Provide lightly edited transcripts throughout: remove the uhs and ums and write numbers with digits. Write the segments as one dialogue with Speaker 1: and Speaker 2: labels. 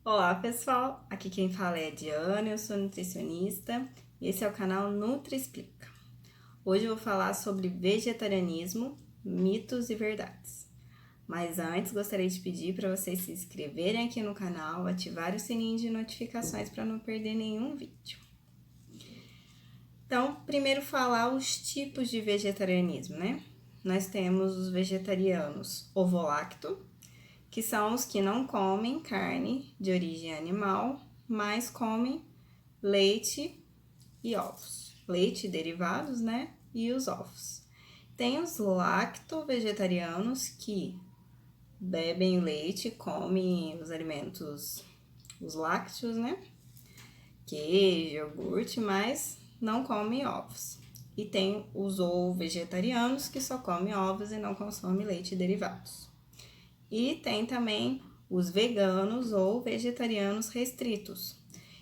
Speaker 1: Olá pessoal, aqui quem fala é a Diana, eu sou nutricionista e esse é o canal NutriExplica. Hoje eu vou falar sobre vegetarianismo, mitos e verdades. Mas antes gostaria de pedir para vocês se inscreverem aqui no canal, ativar o sininho de notificações para não perder nenhum vídeo. Então, primeiro falar os tipos de vegetarianismo, né? Nós temos os vegetarianos ovolacto, que são os que não comem carne de origem animal, mas comem leite e ovos. Leite e derivados, né? E os ovos. Tem os lacto-vegetarianos que bebem leite, comem os alimentos, os lácteos, né? Queijo, iogurte, mas não comem ovos. E tem os ovo-vegetarianos que só comem ovos e não consomem leite e derivados. E tem também os veganos ou vegetarianos restritos,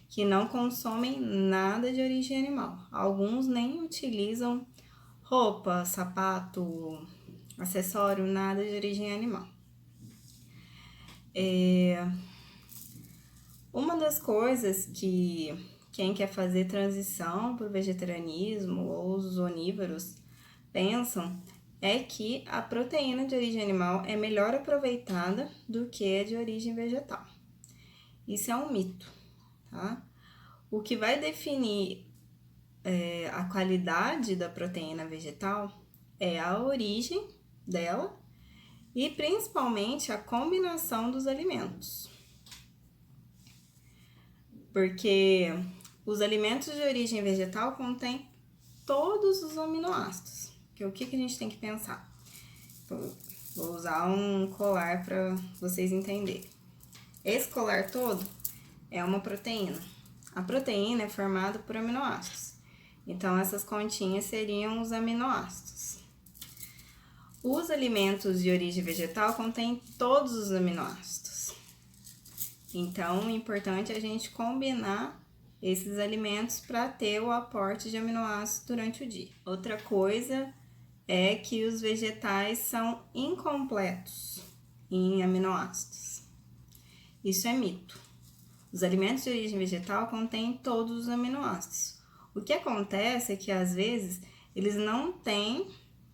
Speaker 1: que não consomem nada de origem animal. Alguns nem utilizam roupa, sapato, acessório, nada de origem animal. Uma das coisas que quem quer fazer transição para o vegetarianismo ou os onívoros pensam é que a proteína de origem animal é melhor aproveitada do que a de origem vegetal. Isso é um mito, tá? O que vai definir a qualidade da proteína vegetal é a origem dela e principalmente a combinação dos alimentos. Porque os alimentos de origem vegetal contêm todos os aminoácidos. O que a gente tem que pensar? Vou usar um colar para vocês entenderem. Esse colar todo é uma proteína. A proteína é formada por aminoácidos. Então, essas continhas seriam os aminoácidos. Os alimentos de origem vegetal contêm todos os aminoácidos. Então, é importante a gente combinar esses alimentos para ter o aporte de aminoácidos durante o dia. Outra coisa é que os vegetais são incompletos em aminoácidos. Isso é mito. Os alimentos de origem vegetal contêm todos os aminoácidos. O que acontece é que às vezes eles não têm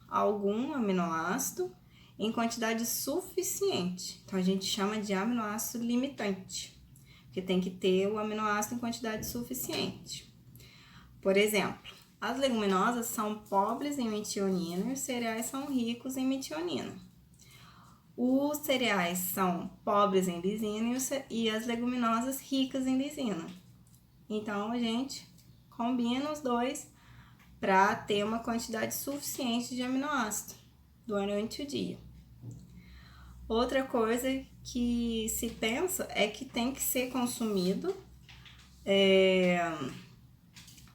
Speaker 1: algum aminoácido em quantidade suficiente. Então a gente chama de aminoácido limitante, porque tem que ter o aminoácido em quantidade suficiente. Por exemplo, as leguminosas são pobres em metionina e os cereais são ricos em metionina. Os cereais são pobres em lisina e as leguminosas ricas em lisina. Então, a gente combina os dois para ter uma quantidade suficiente de aminoácido durante o dia. Outra coisa que se pensa é que tem que ser consumido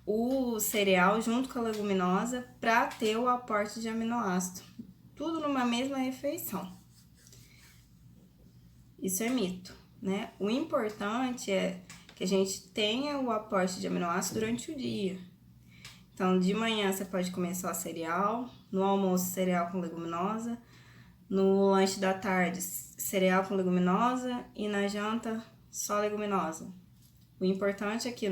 Speaker 1: o cereal junto com a leguminosa para ter o aporte de aminoácido. Tudo numa mesma refeição. Isso é mito, né? O importante é que a gente tenha o aporte de aminoácido durante o dia. Então, de manhã você pode comer só cereal, no almoço cereal com leguminosa, no lanche da tarde cereal com leguminosa e na janta só leguminosa. O importante é que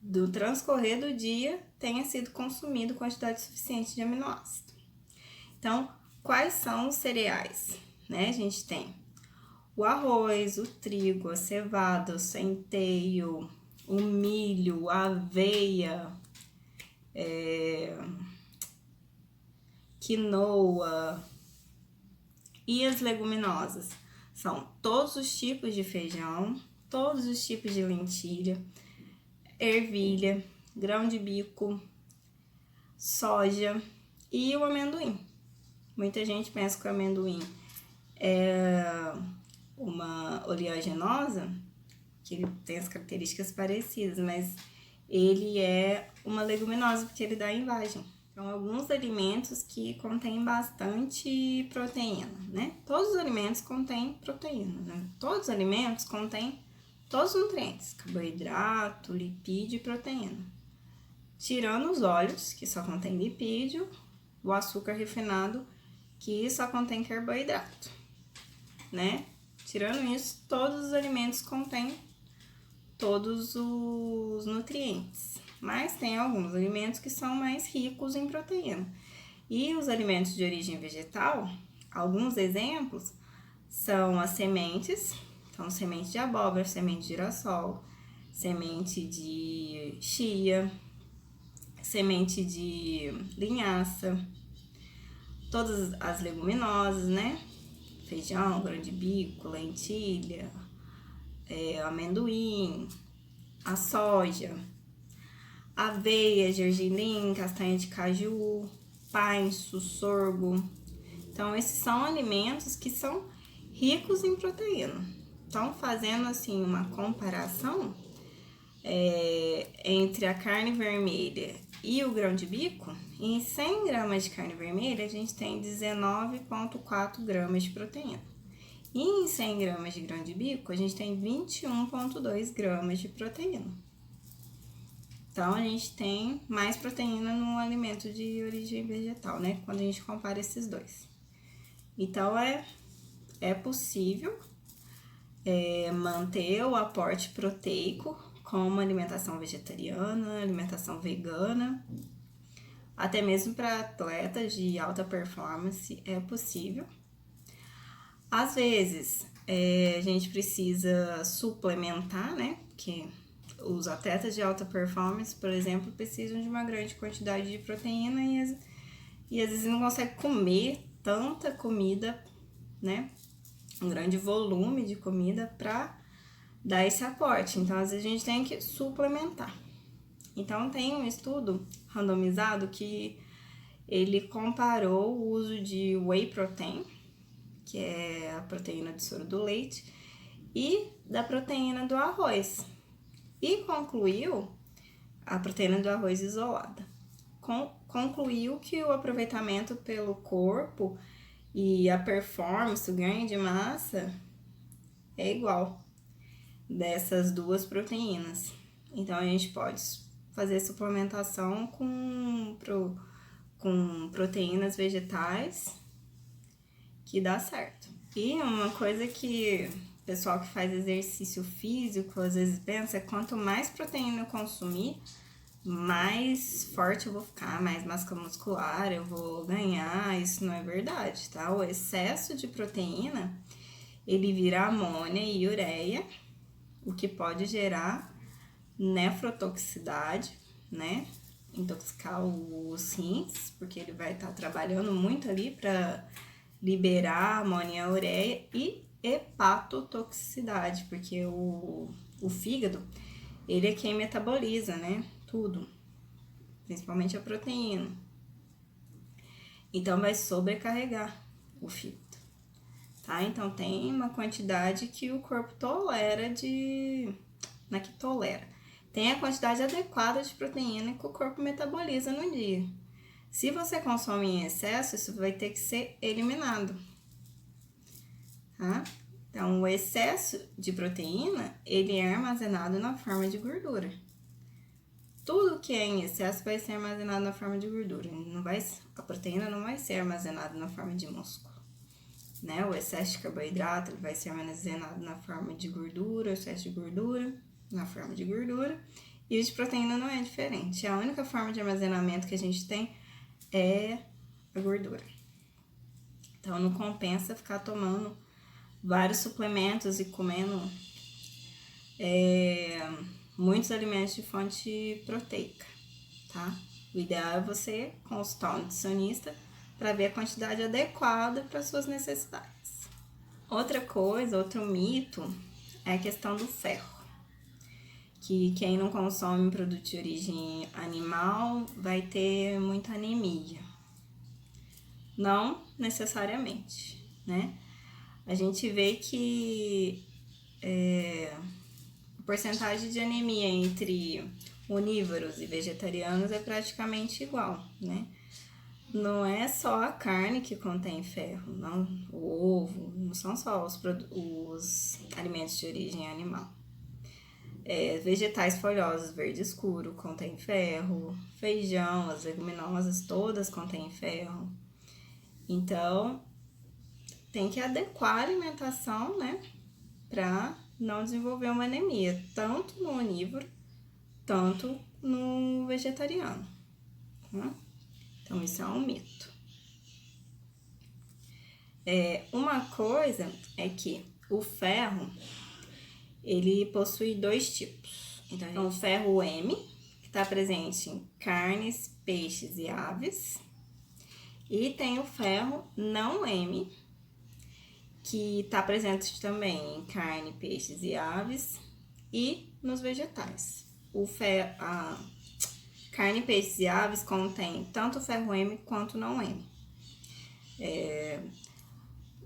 Speaker 1: do transcorrer do dia tenha sido consumido quantidade suficiente de aminoácido. Então, quais são os cereais? Né? A gente tem o arroz, o trigo, a cevada, o centeio, o milho, a aveia, quinoa e as leguminosas. São todos os tipos de feijão, todos os tipos de lentilha, ervilha, grão de bico, soja e o amendoim. Muita gente pensa que o amendoim é uma oleaginosa, que ele tem as características parecidas, mas ele é uma leguminosa porque ele dá envagem. Então, alguns alimentos que contêm bastante proteína, né? Todos os alimentos contêm proteína, né? Todos os alimentos contêm todos os nutrientes, carboidrato, lipídio e proteína. Tirando os óleos, que só contém lipídio, o açúcar refinado, que só contém carboidrato, né? Tirando isso, todos os alimentos contêm todos os nutrientes, mas tem alguns alimentos que são mais ricos em proteína. E os alimentos de origem vegetal, alguns exemplos são as sementes, então semente de abóbora, semente de girassol, semente de chia, semente de linhaça, todas as leguminosas, né? Feijão, grão de bico, lentilha, amendoim, a soja, aveia, gergelim, castanha de caju, painço, sorgo. Então, esses são alimentos que são ricos em proteína. Então, fazendo assim uma comparação entre a carne vermelha e o grão de bico, em 100 gramas de carne vermelha, a gente tem 19,4 gramas de proteína. E em 100 gramas de grão de bico, a gente tem 21,2 gramas de proteína. Então, a gente tem mais proteína no alimento de origem vegetal, né? Quando a gente compara esses dois. Então, é possível manter o aporte proteico com uma alimentação vegetariana, alimentação vegana, até mesmo para atletas de alta performance é possível. Às vezes, a gente precisa suplementar, né? Porque os atletas de alta performance, por exemplo, precisam de uma grande quantidade de proteína e às vezes não conseguem comer tanta comida, né? Um grande volume de comida para dar esse aporte. Então, às vezes a gente tem que suplementar. Então, tem um estudo randomizado que ele comparou o uso de whey protein, que é a proteína de soro do leite, e da proteína do arroz. E concluiu, a proteína do arroz isolada, concluiu que o aproveitamento pelo corpo e a performance, o ganho de massa, é igual dessas duas proteínas. Então, a gente pode fazer suplementação com proteínas vegetais, que dá certo. E uma coisa que o pessoal que faz exercício físico às vezes pensa é quanto mais proteína eu consumir, mais forte eu vou ficar, mais massa muscular eu vou ganhar. Isso não é verdade, tá? O excesso de proteína, ele vira amônia e ureia, o que pode gerar nefrotoxicidade, né? Intoxicar os rins, porque ele vai estar trabalhando muito ali para liberar amônia e ureia, e hepatotoxicidade, porque o fígado, ele é quem metaboliza, né? Tudo, principalmente a proteína. Então, vai sobrecarregar o fígado, tá? Então, tem uma quantidade que o corpo tolera não é que tolera. Tem a quantidade adequada de proteína que o corpo metaboliza no dia. Se você consome em excesso, isso vai ter que ser eliminado, tá? Então, o excesso de proteína, ele é armazenado na forma de gordura. Tudo que é em excesso vai ser armazenado na forma de gordura. A proteína não vai ser armazenada na forma de músculo, né? O excesso de carboidrato, ele vai ser armazenado na forma de gordura, o excesso de gordura na forma de gordura. E o de proteína não é diferente. A única forma de armazenamento que a gente tem é a gordura. Então, não compensa ficar tomando vários suplementos e comendo muitos alimentos de fonte proteica, tá? O ideal é você consultar um nutricionista para ver a quantidade adequada para suas necessidades. Outra coisa, outro mito, é a questão do ferro. Que quem não consome produto de origem animal vai ter muita anemia. Não necessariamente, né? A gente vê que a porcentagem de anemia entre onívoros e vegetarianos é praticamente igual, né? Não é só a carne que contém ferro, não, o ovo, não são só os alimentos de origem animal. Vegetais folhosos verde escuro contém ferro, feijão, as leguminosas todas contêm ferro. Então, tem que adequar a alimentação, né, para não desenvolver uma anemia, tanto no onívoro, tanto no vegetariano. Tá? Então, isso é um mito. Uma coisa é que o ferro, ele possui 2 tipos. Então, o ferro M, que está presente em carnes, peixes e aves. E tem o ferro não M, que está presente também em carne, peixes e aves e nos vegetais. A carne, peixes e aves contém tanto ferro M quanto não M.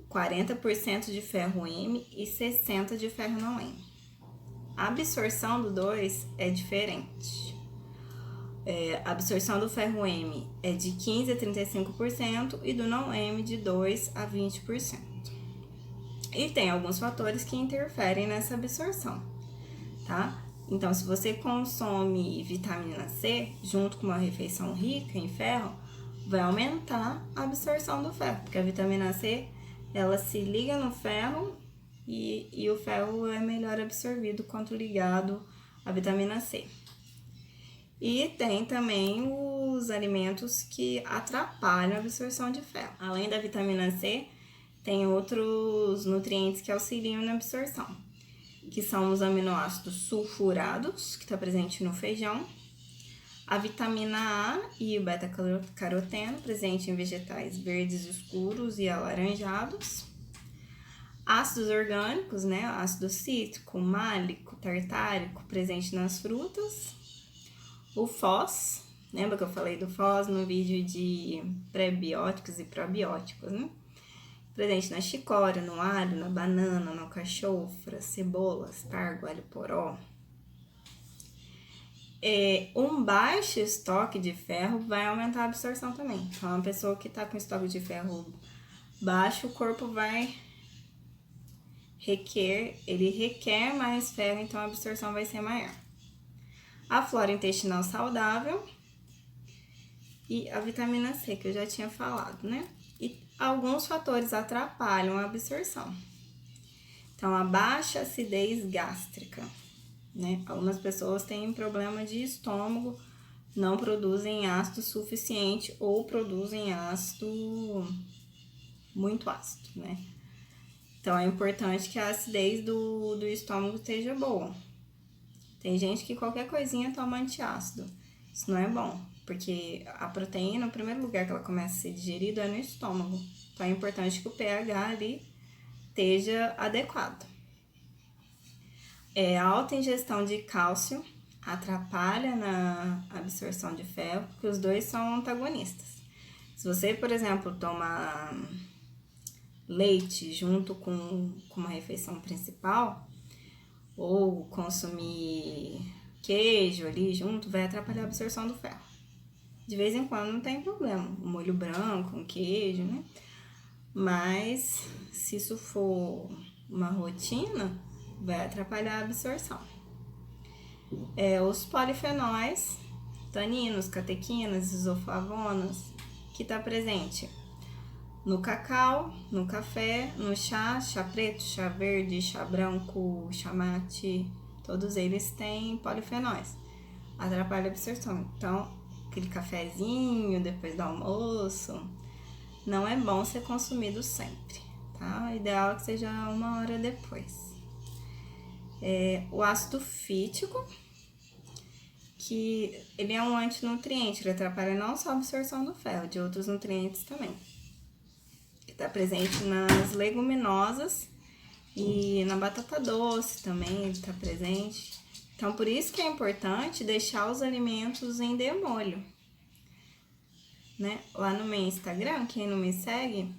Speaker 1: 40% de ferro M e 60% de ferro não M. A absorção do 2 é diferente. A absorção do ferro M é de 15% a 35% e do não M de 2% a 20%. E tem alguns fatores que interferem nessa absorção, tá? Então, se você consome vitamina C junto com uma refeição rica em ferro, vai aumentar a absorção do ferro, porque a vitamina C, ela se liga no ferro e o ferro é melhor absorvido quanto ligado à vitamina C. E tem também os alimentos que atrapalham a absorção de ferro. Além da vitamina C, tem outros nutrientes que auxiliam na absorção, que são os aminoácidos sulfurados, que está presente no feijão, a vitamina A e o beta-caroteno, presente em vegetais verdes escuros e alaranjados, ácidos orgânicos, né, ácido cítrico, málico, tartárico, presente nas frutas, o FOS, lembra que eu falei do FOS no vídeo de pré-bióticos e probióticos, né? Presente na chicória, no alho, na banana, no alcachofra, cebola, aspargo, alho poró. Um baixo estoque de ferro vai aumentar a absorção também. Então, uma pessoa que está com estoque de ferro baixo, o corpo vai requer mais ferro, então a absorção vai ser maior. A flora intestinal saudável e a vitamina C, que eu já tinha falado, né? E alguns fatores atrapalham a absorção. Então, a baixa acidez gástrica, né? Algumas pessoas têm problema de estômago, não produzem ácido suficiente ou produzem ácido muito ácido, né? Então, é importante que a acidez do estômago esteja boa. Tem gente que qualquer coisinha toma antiácido. Isso não é bom, porque a proteína, o primeiro lugar que ela começa a ser digerida é no estômago. Então, é importante que o pH ali esteja adequado. A alta ingestão de cálcio atrapalha na absorção de ferro, porque os dois são antagonistas. Se você, por exemplo, toma leite junto com uma refeição principal, ou consumir queijo ali junto, vai atrapalhar a absorção do ferro. De vez em quando não tem problema, um molho branco, um queijo, né? Mas se isso for uma rotina, vai atrapalhar a absorção. Os polifenóis, taninos, catequinas, isoflavonas, que está presente no cacau, no café, no chá preto, chá verde, chá branco, chá mate, todos eles têm polifenóis. Atrapalha a absorção. Então, aquele cafezinho depois do almoço não é bom ser consumido sempre, tá? O ideal é que seja 1 hora depois. O ácido fítico, que ele é um antinutriente, ele atrapalha não só a absorção do ferro, de outros nutrientes também. Está presente nas leguminosas e na batata doce também ele está presente. Então, por isso que é importante deixar os alimentos em demolho, né? Lá no meu Instagram, quem não me segue,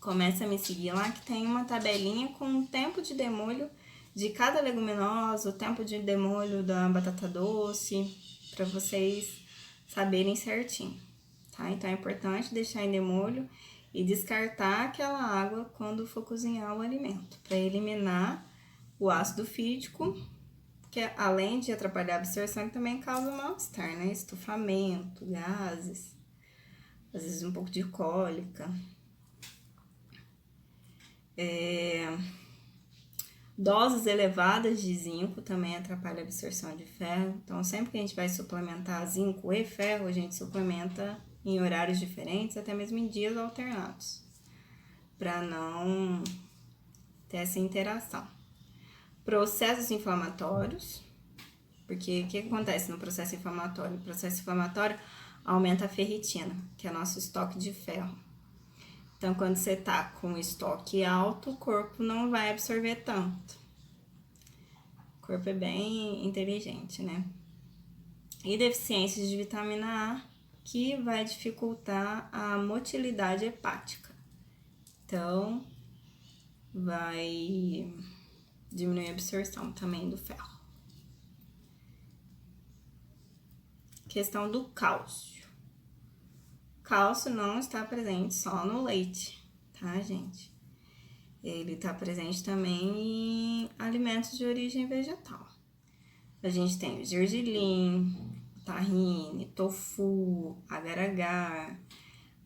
Speaker 1: começa a me seguir lá, que tem uma tabelinha com o tempo de demolho de cada leguminosa, o tempo de demolho da batata doce, para vocês saberem certinho, tá? Então, é importante deixar em demolho e descartar aquela água quando for cozinhar o alimento, para eliminar o ácido fítico, que além de atrapalhar a absorção, também causa mal-estar, né? Estufamento, gases, às vezes um pouco de cólica. Doses elevadas de zinco também atrapalham a absorção de ferro. Então, sempre que a gente vai suplementar zinco e ferro, a gente suplementa em horários diferentes, até mesmo em dias alternados, para não ter essa interação. Processos inflamatórios, porque o que acontece no processo inflamatório? O processo inflamatório aumenta a ferritina, que é nosso estoque de ferro. Então, quando você tá com o estoque alto, o corpo não vai absorver tanto. O corpo é bem inteligente, né? E deficiências de vitamina A, que vai dificultar a motilidade hepática. Então, vai diminuir a absorção também do ferro. Questão do cálcio. Cálcio não está presente só no leite, tá, gente? Ele está presente também em alimentos de origem vegetal. A gente tem o gergelim, tahine, tofu, agar-agar,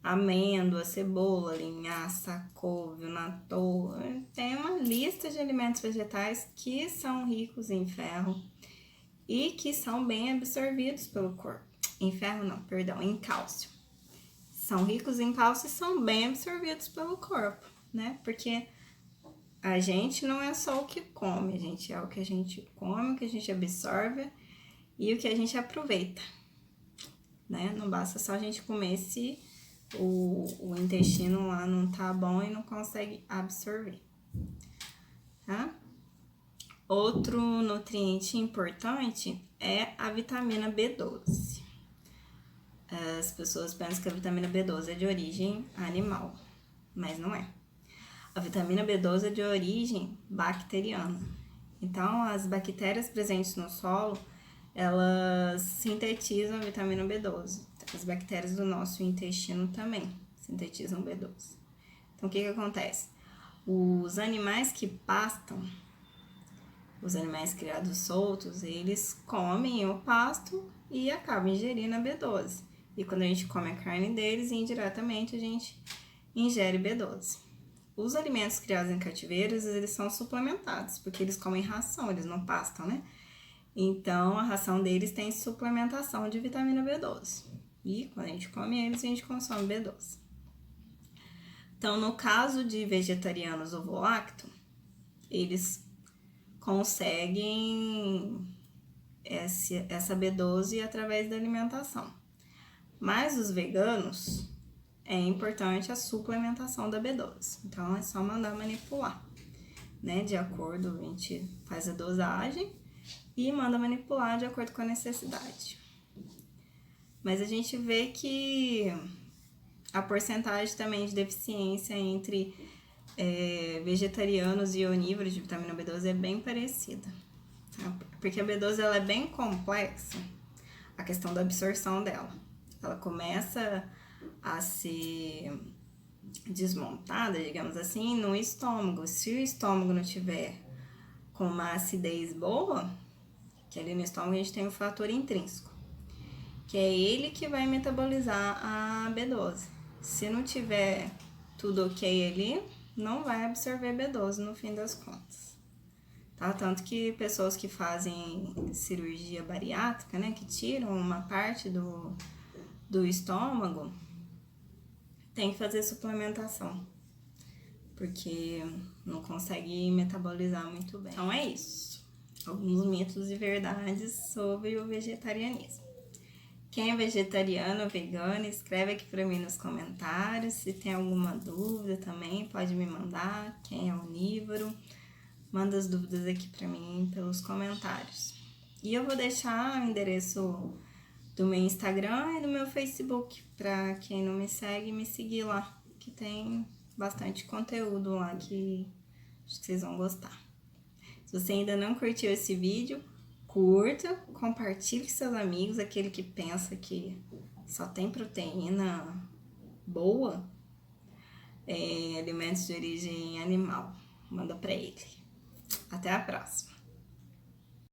Speaker 1: amêndoa, cebola, linhaça, couve, natô. Tem uma lista de alimentos vegetais que são ricos em ferro e que são bem absorvidos pelo corpo. Em ferro não, perdão, em cálcio. São ricos em cálcio e são bem absorvidos pelo corpo, né? Porque a gente não é só o que come, a gente é o que a gente come, o que a gente absorve e o que a gente aproveita, né? Não basta só a gente comer se o intestino lá não tá bom e não consegue absorver, tá? Outro nutriente importante é a vitamina B12. As pessoas pensam que a vitamina B12 é de origem animal, mas não é. A vitamina B12 é de origem bacteriana. Então, as bactérias presentes no solo, elas sintetizam a vitamina B12. As bactérias do nosso intestino também sintetizam B12. Então, o que acontece? Os animais que pastam, os animais criados soltos, eles comem o pasto e acabam ingerindo a B12. E quando a gente come a carne deles, indiretamente a gente ingere B12. Os alimentos criados em cativeiros, eles são suplementados, porque eles comem ração, eles não pastam, né? Então, a ração deles tem suplementação de vitamina B12. E quando a gente come eles, a gente consome B12. Então, no caso de vegetarianos ovo-lacto, eles conseguem essa B12 através da alimentação. Mas os veganos, é importante a suplementação da B12. Então, é só mandar manipular, né? De acordo, a gente faz a dosagem e manda manipular de acordo com a necessidade. Mas a gente vê que a porcentagem também de deficiência entre vegetarianos e onívoros de vitamina B12 é bem parecida, tá? Porque a B12 ela é bem complexa, a questão da absorção dela. Ela começa a ser desmontada, digamos assim, no estômago. Se o estômago não tiver com uma acidez boa, que ali no estômago a gente tem o fator intrínseco, que é ele que vai metabolizar a B12. Se não tiver tudo ok ali, não vai absorver B12 no fim das contas, tá? Tanto que pessoas que fazem cirurgia bariátrica, né, que tiram uma parte do estômago, tem que fazer suplementação, porque não consegue metabolizar muito bem. Então é isso, alguns mitos e verdades sobre o vegetarianismo. Quem é vegetariano ou vegano, escreve aqui para mim nos comentários. Se tem alguma dúvida também, pode me mandar. Quem é onívoro, manda as dúvidas aqui para mim pelos comentários. E eu vou deixar o endereço do meu Instagram e do meu Facebook, para quem não me segue, me seguir lá, que tem bastante conteúdo lá que acho que vocês vão gostar. Se você ainda não curtiu esse vídeo, curta, compartilhe com seus amigos, aquele que pensa que só tem proteína boa, alimentos de origem animal. Manda pra ele. Até a próxima!